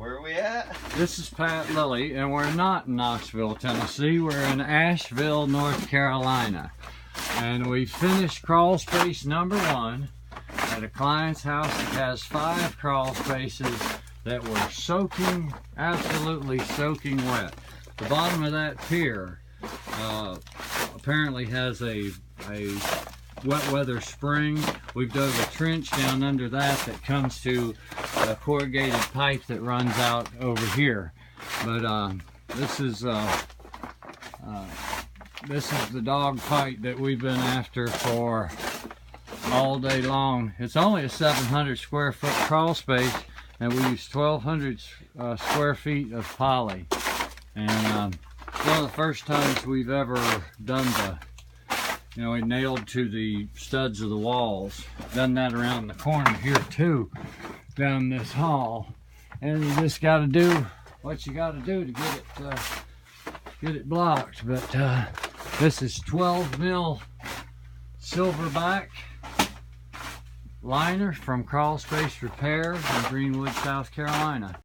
Where are we at? This is Pat Lilly, and we're not in Knoxville, Tennessee. We're in Asheville, North Carolina. And we finished crawl space number 1 at a client's house that has 5 crawl spaces that were soaking, absolutely soaking wet. The bottom of that pier apparently has a wet weather spring. We've dug a trench down under that comes to a corrugated pipe that runs out over here. But this is the dog fight that we've been after for all day long. It's only a 700 square foot crawl space, and we use 1,200 square feet of poly. And one of the first times we've ever done we nailed to the studs of the walls. Done that around the corner here too, down this hall. And you just got to do what you got to do to get it blocked. But this is 12 mil silverback liner from Crawlspace Repairs in Greenwood, South Carolina.